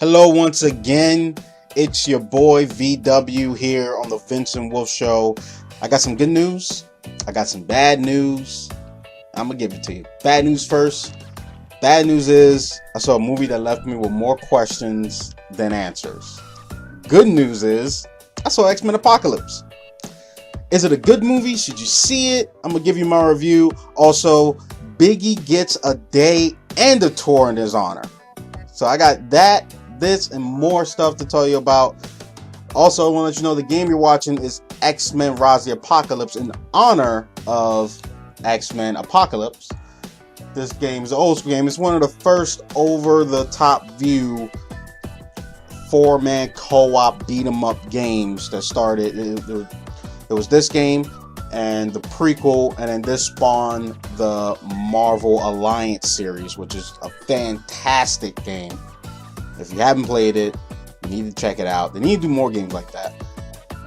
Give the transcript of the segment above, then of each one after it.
Hello once again. It's your boy VW here on the Vincent Wolf Show. I got some good news. I got some bad news. I'm going to give it to you. Bad news first. Bad news is I saw a movie that left me with more questions than answers. Good news is I saw X-Men Apocalypse. Is it a good movie? Should you see it? I'm going to give you my review. Also, Biggie gets a day and a tour in his honor. So I got that, this, and more stuff to tell you about. Also, I want to let you know the game you're watching is X-Men Rise the Apocalypse in honor of X-Men Apocalypse. This game is an old school game. It's one of the first over-the-top view 4-man co-op beat-em-up games that started. It was this game and the prequel, and then this spawned the Marvel Alliance series, which is a fantastic game. If you haven't played it, you need to check it out. They need to do more games like that.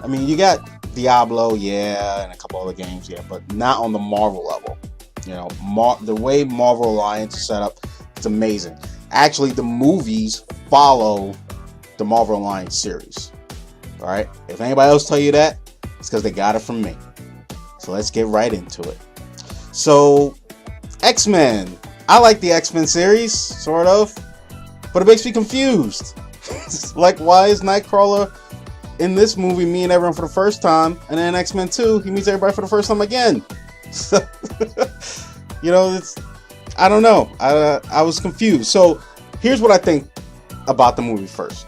I mean, you got Diablo, yeah, and a couple other games, yeah, but not on the Marvel level. You know, the way Marvel Alliance is set up, it's amazing. Actually, the movies follow the Marvel Alliance series. All right? If anybody else tell you that, it's because they got it from me. So let's get right into it. So, X-Men. I like the X-Men series, sort of, but it makes me confused. Like, why is Nightcrawler in this movie meeting everyone for the first time, and then X-Men 2, he meets everybody for the first time again? So, you know, I don't know. I was confused. So, here's what I think about the movie first.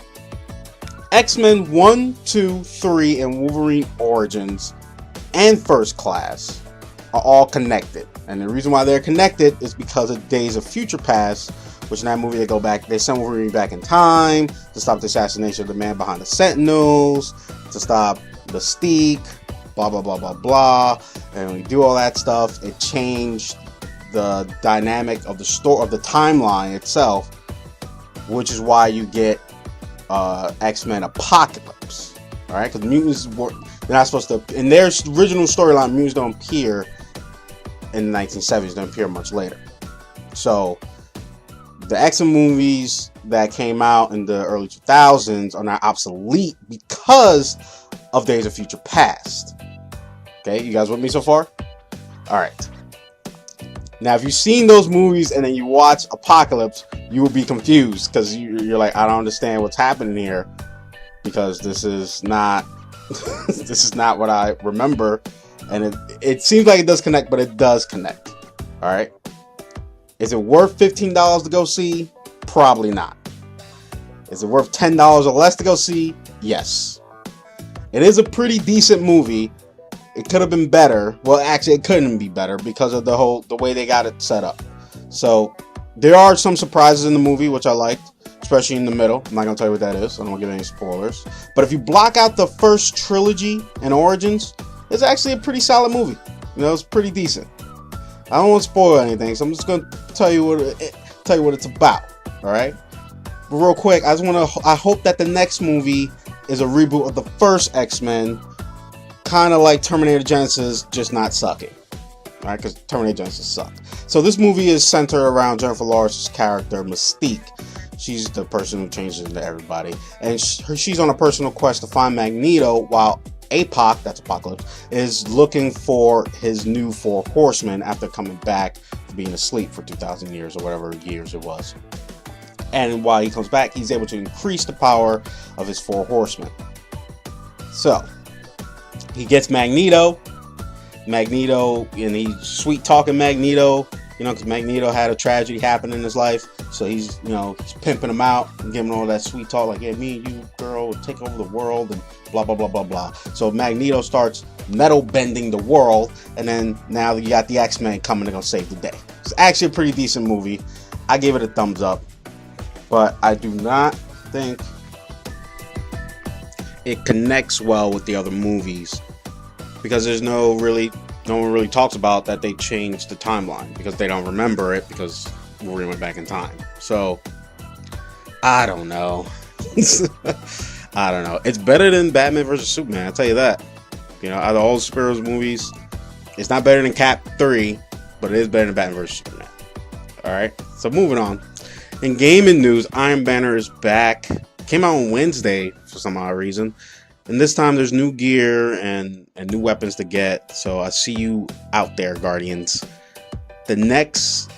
X-Men 1, 2, 3, and Wolverine Origins and First Class are all connected. And the reason why they're connected is because of Days of Future Past, which in that movie they send Wolverine back in time to stop the assassination of the man behind the Sentinels, to stop Mystique, blah, blah, blah, blah, blah. And when we do all that stuff, it changed the dynamic of the story, of the timeline itself, which is why you get X-Men Apocalypse. Alright, because mutants they're not supposed to, in their original storyline, mutants don't appear in the 1970s, they don't appear much later. So the X-Men movies that came out in the early 2000s are now obsolete because of Days of Future Past. Okay, you guys with me so far? Alright. Now, if you've seen those movies and then you watch Apocalypse, you will be confused because you're like, I don't understand what's happening here, because this is not this is not what I remember. And it seems like it does connect, but it does connect. All right. Is it worth $15 to go see? Probably not. Is it worth $10 or less to go see? Yes. It is a pretty decent movie. It could have been better. Well, actually, it couldn't be better because of the way they got it set up. So there are some surprises in the movie, which I liked, especially in the middle. I'm not going to tell you what that is. I don't want to give any spoilers. But if you block out the first trilogy and Origins, it's actually a pretty solid movie. You know, it's pretty decent. I don't want to spoil anything, so I'm just going to tell you what it's about. All right? But real quick, I hope that the next movie is a reboot of the first X-Men, kind of like Terminator Genesis, just not sucking. All right, because Terminator Genesis sucked. So this movie is centered around Jennifer Lawrence's character, Mystique. She's the person who changes into everybody. And she's on a personal quest to find Magneto, while APOC, that's Apocalypse, is looking for his new 4 horsemen after coming back from being asleep for 2,000 years or whatever years it was. And while he comes back, he's able to increase the power of his 4 horsemen. So he gets Magneto, and he's sweet talking Magneto, you know, because Magneto had a tragedy happen in his life. So he's pimping him out and giving all that sweet talk, like, yeah, me and you, girl, will take over the world and blah, blah, blah, blah, blah. So Magneto starts metal bending the world, and then now you got the X-Men coming to go save the day. It's actually a pretty decent movie. I gave it a thumbs up, but I do not think it connects well with the other movies, because no one really talks about that they changed the timeline, because they don't remember it because Wolverine went back in time. So I don't know. I don't know. It's better than Batman vs Superman, I'll tell you that. You know, out of all the superheroes movies, it's not better than Cap 3, but it is better than Batman vs Superman. Alright, so moving on. In gaming news, Iron Banner is back. Came out on Wednesday for some odd reason. And this time there's new gear and new weapons to get. So I see you out there, Guardians. The next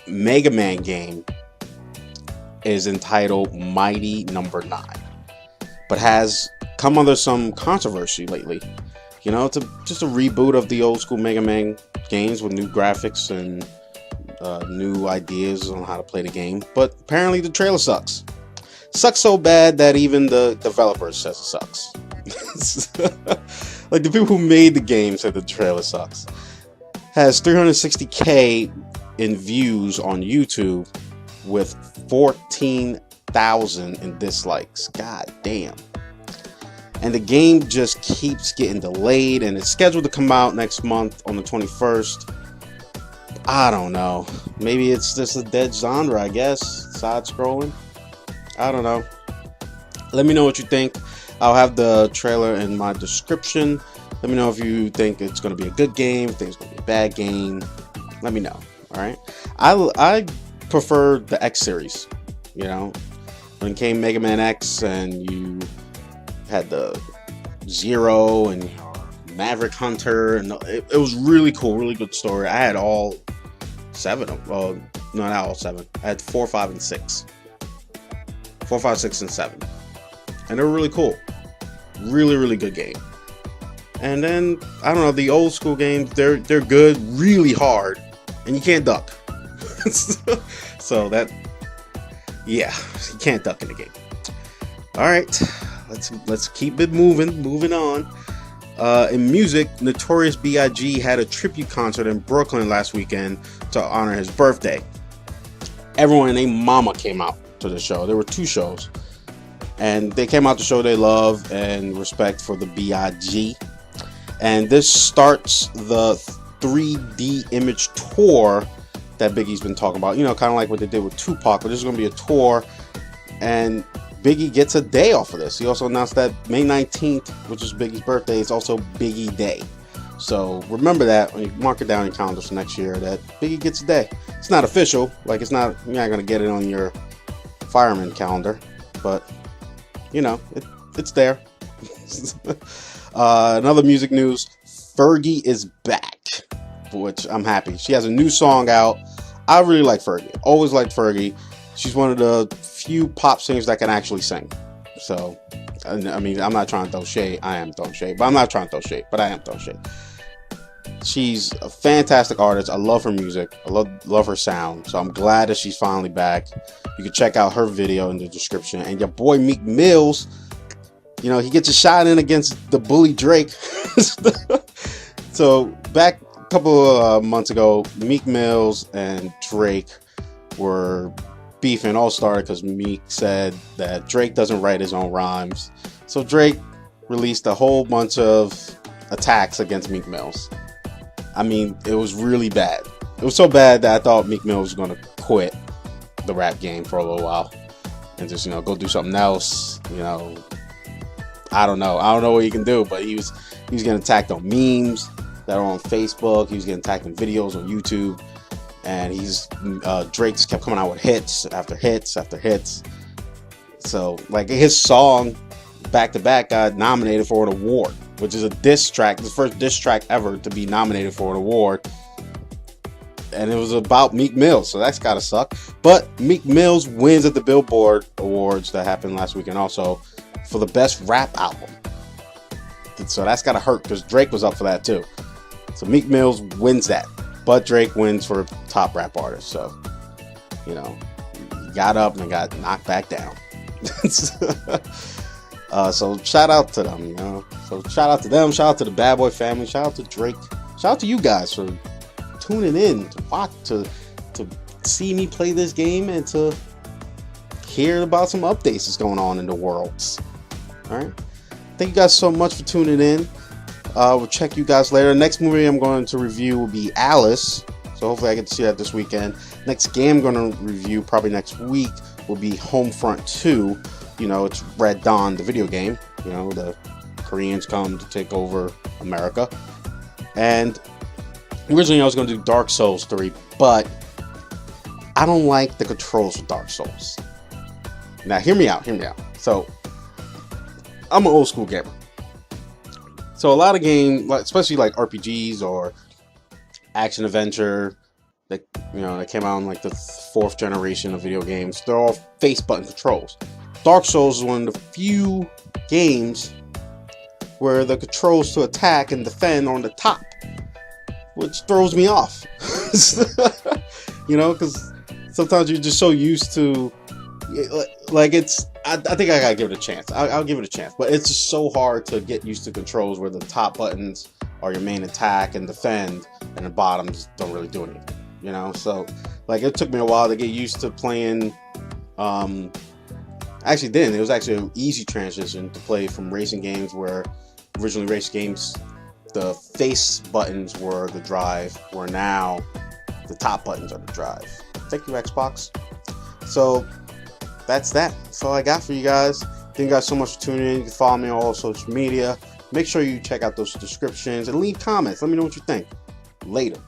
Mega Man game is entitled Mighty Number 9. But has come under some controversy lately. You know, it's just a reboot of the old school Mega Man games with new graphics and new ideas on how to play the game. But apparently the trailer sucks. Sucks so bad that even the developers says it sucks. Like the people who made the game said the trailer sucks. Has 360k in views on YouTube with 14,000 in dislikes. God damn. And the game just keeps getting delayed, and it's scheduled to come out next month on the 21st. I don't know. Maybe it's just a dead genre, I guess. Side scrolling. I don't know. Let me know what you think. I'll have the trailer in my description. Let me know if you think it's going to be a good game, think it's going to be a bad game. Let me know. All right. I prefer the X series. You know, when it came Mega Man X and you had the Zero and Maverick Hunter, and it was really cool, really good story. I had all 7 of them. Well, no, not all 7. I had 4, 5, and 6. 4, 5, 6, and 7. And they were really cool. Really, really good game. And then, I don't know, the old school games, they're good, really hard, and you can't duck. So that, yeah, you can't duck in the game. Alright, let's keep it moving on. In music, Notorious B.I.G. had a tribute concert in Brooklyn last weekend to honor his birthday. Everyone and their mama came out to the show. There were 2 shows. And they came out to show their love and respect for the B.I.G. And this starts the 3D image tour that Biggie's been talking about. You know, kind of like what they did with Tupac. But this is going to be a tour. And Biggie gets a day off of this. He also announced that May 19th, which is Biggie's birthday, is also Biggie Day. So remember that when you mark it down in your calendars for next year, that Biggie gets a day. It's not official. Like, it's not, you're not going to get it on your fireman calendar. But, you know, it's there. Another music news, Fergie is back, for which I'm happy. She has a new song out. I really like Fergie. Always liked Fergie. She's one of the few pop singers that can actually sing. So, I mean, I'm not trying to throw shade. I am throwing shade. But I'm not trying to throw shade. But I am throwing shade. She's a fantastic artist. I love her music. I love her sound. So I'm glad that she's finally back. You can check out her video in the description. And your boy Meek Mills, you know, he gets a shot in against the bully Drake. So back a couple of months ago, Meek Mills and Drake were beefing. All started because Meek said that Drake doesn't write his own rhymes. So Drake released a whole bunch of attacks against Meek Mills. I mean, it was really bad. It was so bad that I thought Meek Mill was going to quit the rap game for a little while and just, you know, go do something else. You know, I don't know what he can do, but he was getting attacked on memes that are on Facebook. He was getting attacked in videos on YouTube, and Drake just kept coming out with hits after hits after hits. So, like, his song back to back got nominated for an award, which is a diss track, the first diss track ever to be nominated for an award. And it was about Meek Mill, so that's gotta suck. But Meek Mills wins at the Billboard Awards that happened last weekend also for the best rap album. So that's gotta hurt because Drake was up for that too. So Meek Mills wins that, but Drake wins for top rap artist. So, you know, he got up and got knocked back down. So shout out to them, you know. So shout out to them, shout out to the Bad Boy family, shout out to Drake, shout out to you guys for tuning in to watch, to see me play this game and to hear about some updates that's going on in the worlds. All right, thank you guys so much for tuning in. We'll check you guys later. Next movie I'm going to review will be Alice, so hopefully I get to see that this weekend. Next game I'm going to review probably next week will be Homefront 2. You know, it's Red Dawn, the video game. You know, the Koreans come to take over America. And originally I was going to do Dark Souls 3, but I don't like the controls for Dark Souls. Now, hear me out. So, I'm an old school gamer. So, a lot of games, especially like RPGs or action adventure, that came out in like the 4th generation of video games, they're all face button controls. Dark Souls is one of the few games where the controls to attack and defend are on the top, which throws me off. Because sometimes you're just so used to, like, I think I gotta give it a chance. I'll give it a chance, but it's just so hard to get used to controls where the top buttons are your main attack and defend, and the bottoms don't really do anything. So like it took me a while to get used to playing. Actually didn't. It was actually an easy transition to play from racing games where originally race games, the face buttons were the drive, where now the top buttons are the drive. Thank you, Xbox. So that's that. That's all I got for you guys. Thank you guys so much for tuning in. You can follow me on all social media. Make sure you check out those descriptions and leave comments. Let me know what you think. Later.